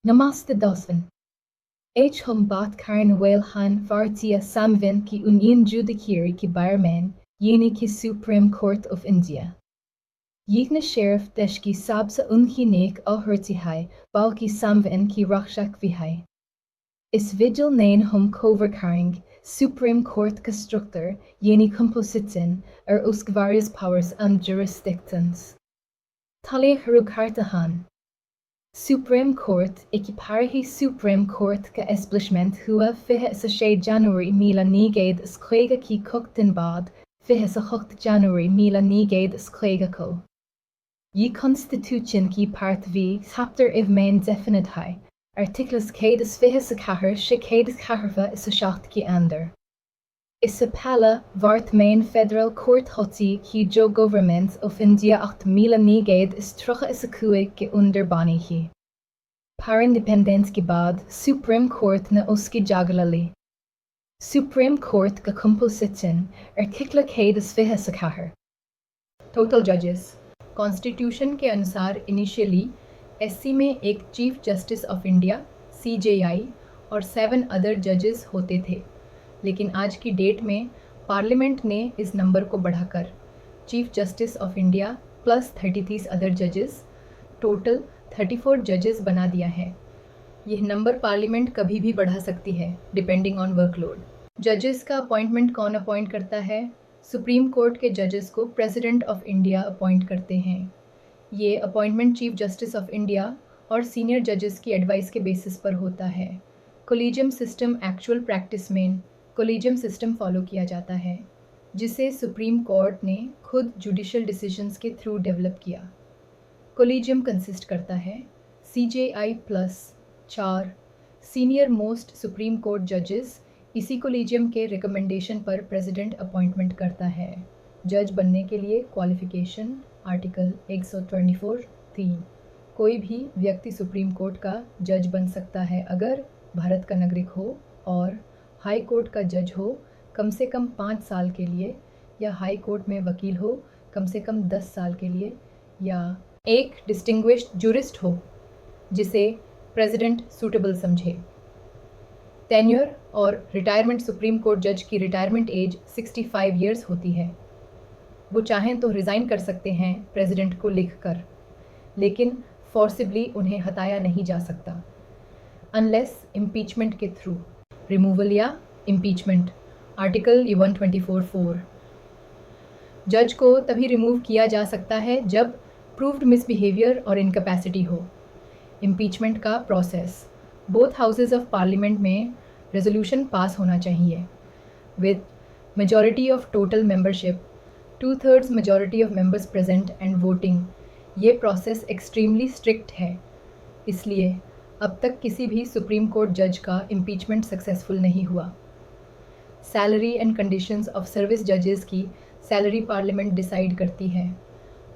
Namaste Dosvin. H hum bat karin whale han vartia samvin ki union judiciary ki barman, yeni ki Supreme Court of India. Yigna sheriff deshki sabsa unhinek ahurtihai, balki samvin ki rakshak vihai. Is vigil nain hum coverkaring, Supreme Court constructor, yeni compositin, usk various powers and jurisdictions. Tali harukartahan. Supreme Court equiparhi Supreme Court ka establishment hua fihe sa January mila nigade squega ki cooktin bad fihe sa 8 January mila nigade squega ko. Yi Constitution ki part V chapter if main definite high. Articles cadus fihe sa kahar she cadus kaharva is sa shacht ki ander. Is a pala vart main federal court hoti ki jo government of India 8 mila nigade is trocha is a kuig ki under bani hi. Par independence ki bad Supreme Court na uski jagalali. Supreme Court ka compositin artikla cadus fihe sa kahar. Total judges. Constitution के अनुसार initially SC में एक chief justice of India CJI और 7 other जजेस होते थे, लेकिन आज की डेट में पार्लियामेंट ने इस नंबर को बढ़ाकर chief justice of India plus 33 other जजेस टोटल 34 जजेस बना दिया है। यह नंबर पार्लियामेंट कभी भी बढ़ा सकती है डिपेंडिंग ऑन वर्कलोड। जजेस का अपॉइंटमेंट कौन अपॉइंट करता है? सुप्रीम कोर्ट के जजेस को प्रेसिडेंट ऑफ इंडिया अपॉइंट करते हैं। ये appointment chief justice of India और सीनियर जजेस की एडवाइस के बेसिस पर होता है। कोलिजियम सिस्टम एक्चुअल प्रैक्टिस में कोलिजियम सिस्टम फॉलो किया जाता है, जिसे सुप्रीम कोर्ट ने खुद जुडिशियल डिसीजंस के थ्रू डेवलप किया। कोलिजियम कंसिस्ट करता है CJI plus 4 senior most supreme court जजेस। इसी कोलिजियम के रिकमेंडेशन पर प्रेसिडेंट अपॉइंटमेंट करता है। जज बनने के लिए क्वालिफिकेशन आर्टिकल 124(3) कोई भी व्यक्ति सुप्रीम कोर्ट का जज बन सकता है अगर भारत का नागरिक हो और हाई कोर्ट का जज हो कम से कम 5 साल के लिए, या हाई कोर्ट में वकील हो कम से कम 10 साल के लिए, या एक डिस्टिंग्विश्ड जूरिस्ट हो जिसे प्रेसिडेंट सूटेबल समझे। टेन्योर और रिटायरमेंट सुप्रीम कोर्ट जज की रिटायरमेंट एज 65 ईयर्स होती है। वो चाहें तो रिज़ाइन कर सकते हैं प्रेसिडेंट को लिखकर, लेकिन फोर्सिबली उन्हें हटाया नहीं जा सकता अनलेस इम्पीचमेंट के थ्रू। रिमूवल या इम्पीचमेंट आर्टिकल 124(4) जज को तभी रिमूव किया जा सकता है जब प्रूव्ड मिसबिहेवियर और इनकैपेसिटी हो। इम्पीचमेंट का process both houses of parliament में रेजोल्यूशन पास होना चाहिए with majority of total membership, 2/3 majority of members present and voting. ये प्रोसेस एक्सट्रीमली स्ट्रिक्ट है, इसलिए अब तक किसी भी सुप्रीम कोर्ट जज का इम्पीचमेंट सक्सेसफुल नहीं हुआ। Salary and conditions of service जजेस की सैलरी पार्लियामेंट डिसाइड करती है।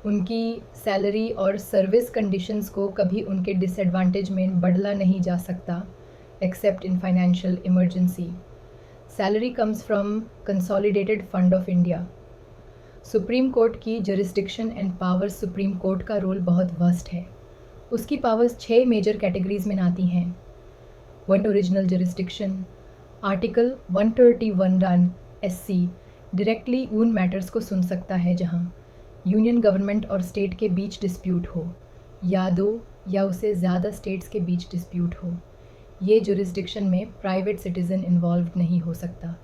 उनकी सैलरी और सर्विस कंडीशंस को कभी उनके डिसएडवांटेज में बदला नहीं जा सकता accept in financial emergency. Salary comes from consolidated fund of India. Supreme court की जरिस्डिक्शन एंड पावर्स। सुप्रीम कोर्ट का रोल बहुत वास्ट है। उसकी पावर्स 6 मेजर कैटेगरीज में आती हैं। 1 ओरिजिनल जरिस्डिक्शन आर्टिकल 131 रन SC डायरेक्टली उन मैटर्स को सुन सकता है जहां यूनियन गवर्नमेंट और स्टेट के बीच डिस्प्यूट हो, या 2 या उससे ज़्यादा स्टेट्स के बीच डिस्प्यूट हो। ये जुरिस्डिक्शन में प्राइवेट सिटीज़न इन्वॉल्व नहीं हो सकता।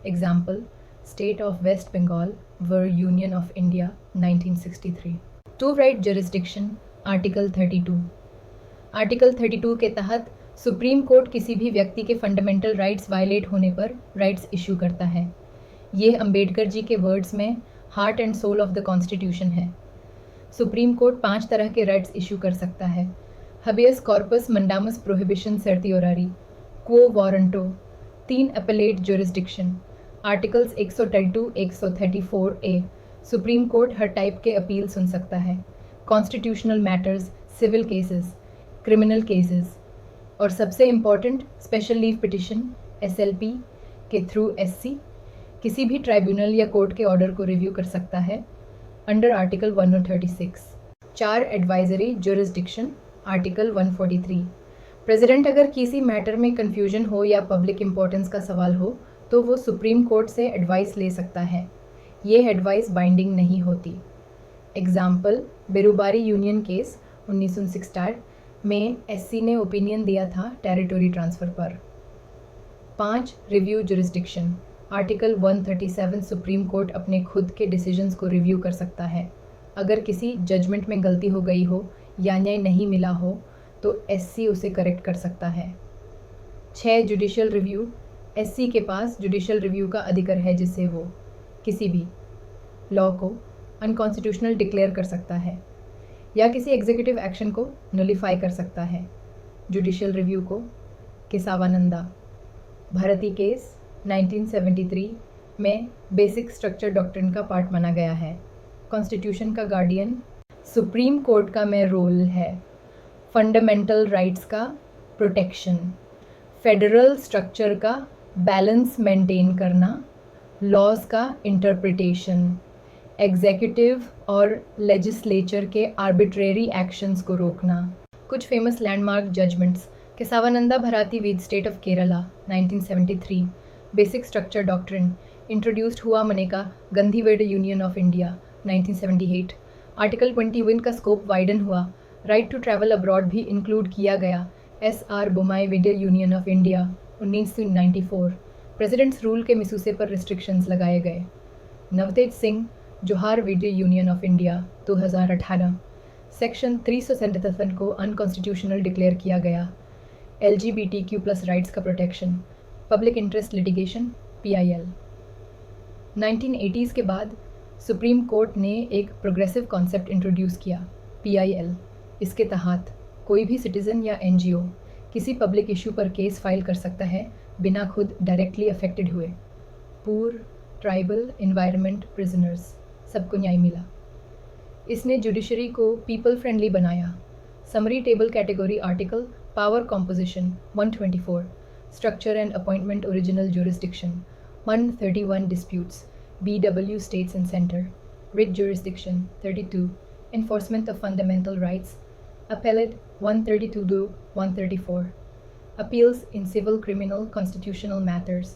Example state of West Bengal वर Union of India 1963। To write jurisdiction article 32। Article 32 के तहत सुप्रीम कोर्ट किसी भी व्यक्ति के फंडामेंटल राइट्स वायलेट होने पर राइट्स इशू करता है। ये अंबेडकर जी के वर्ड्स में heart and soul of the constitution है। सुप्रीम कोर्ट 5 तरह के राइट्स इशू कर सकता है। Habeas corpus mandamus prohibition certiorari quo warranto. 3 appellate jurisdiction articles 132 134A। Supreme court हर टाइप के अपील सुन सकता है। Constitutional matters, civil cases, criminal cases, और सबसे important special leave petition SLP के थ्रू SC किसी भी ट्राइब्यूनल या कोर्ट के ऑर्डर को रिव्यू कर सकता है under article 136। 4 advisory jurisdiction article 143। President अगर किसी मैटर में कन्फ्यूजन हो या पब्लिक इम्पोर्टेंस का सवाल हो तो वो सुप्रीम कोर्ट से एडवाइस ले सकता है। ये एडवाइस बाइंडिंग नहीं होती। एग्जाम्पल, बेरुबारी यूनियन केस 1969 में एससी ने ओपिनियन दिया था टेरिटरी ट्रांसफ़र पर। 5. Review jurisdiction. Article 137 supreme court अपने खुद के डिसीजंस को रिव्यू कर सकता है। अगर किसी जजमेंट में गलती हो गई हो या न्याय नहीं मिला हो तो एससी उसे करेक्ट कर सकता है। 6. Judicial review. एससी के पास जुडिशियल रिव्यू का अधिकार है जिससे वो किसी भी लॉ को अनकॉन्स्टिट्यूशनल डिक्लेयर कर सकता है या किसी एग्जीक्यूटिव एक्शन को नलिफाई कर सकता है। जुडिशियल रिव्यू को केसावानंदा भारती केस 1973 में बेसिक स्ट्रक्चर डॉक्ट्रिन का पार्ट माना गया है। कॉन्स्टिट्यूशन का गार्डियन सुप्रीम कोर्ट का में रोल है फंडामेंटल राइट्स का प्रोटेक्शन, फेडरल स्ट्रक्चर का बैलेंस मेंटेन करना, लॉज का इंटरप्रिटेशन, एग्जीक्यूटिव और लेजिस्लेचर के आर्बिट्रेरी एक्शंस को रोकना। कुछ famous landmark judgments. Kesavananda Bharati विद state of Kerala 1973, basic structure doctrine introduced हुआ मनेका गंधीवेड यूनियन ऑफ इंडिया 1978, आर्टिकल 21 का स्कोप वाइडन हुआ, राइट टू ट्रैवल अब्रॉड भी इंक्लूड किया गया, एस.आर. बोमाई विडे union of India 1994, president's rule के मिसूसे पर रिस्ट्रिक्शंस लगाए गए, नवतेज सिंह जोहार विडे यूनियन ऑफ इंडिया 2018, सेक्शन 377 को अनकॉन्स्टिट्यूशनल डिक्लेयर किया गया, LGBTQ+ राइट्स का protection, public interest litigation PIL। 1980s के बाद सुप्रीम कोर्ट ने एक प्रोग्रेसिव कॉन्सेप्ट इंट्रोड्यूस किया, PIL। इसके तहत कोई भी सिटीज़न या NGO किसी पब्लिक इशू पर केस फाइल कर सकता है बिना खुद डायरेक्टली अफेक्टेड हुए। पूर, ट्राइबल, एनवायरनमेंट, प्रिजनर्स सबको न्याय मिला। इसने जुडिशरी को पीपल फ्रेंडली बनाया। Summary table category article, power composition 124, structure and appointment original jurisdiction 131, disputes BW states and center, writ jurisdiction 32, enforcement of fundamental rights, appellate 132 to 134, appeals in civil, criminal, constitutional matters,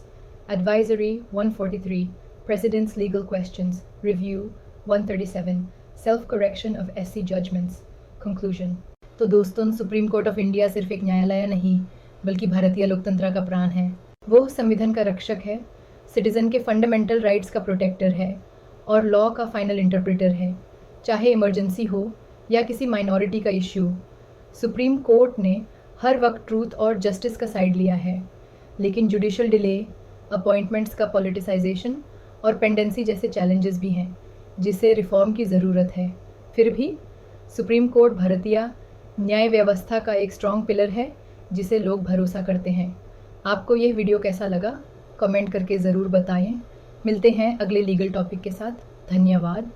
advisory 143, precedents, legal questions, review 137, self-correction of SC judgments, conclusion। तो दोस्तों, supreme court of India सिर्फ एक न्यायालय नहीं बल्कि भारतीय लोकतंत्र का प्राण है। वो संविधान का रक्षक है, सिटीज़न के फंडामेंटल राइट्स का प्रोटेक्टर है और लॉ का फाइनल इंटरप्रेटर है। चाहे इमरजेंसी हो या किसी माइनॉरिटी का इश्यू, सुप्रीम कोर्ट ने हर वक्त ट्रूथ और जस्टिस का साइड लिया है। लेकिन जुडिशियल डिले, अपॉइंटमेंट्स का पॉलिटिसाइजेशन और पेंडेंसी जैसे चैलेंजेस भी हैं जिसे रिफॉर्म की ज़रूरत है। फिर भी सुप्रीम कोर्ट भारतीय न्याय व्यवस्था का एक स्ट्रॉन्ग पिलर है जिसे लोग भरोसा करते हैं। आपको यह वीडियो कैसा लगा कमेंट करके ज़रूर बताएं। मिलते हैं अगले लीगल टॉपिक के साथ। धन्यवाद।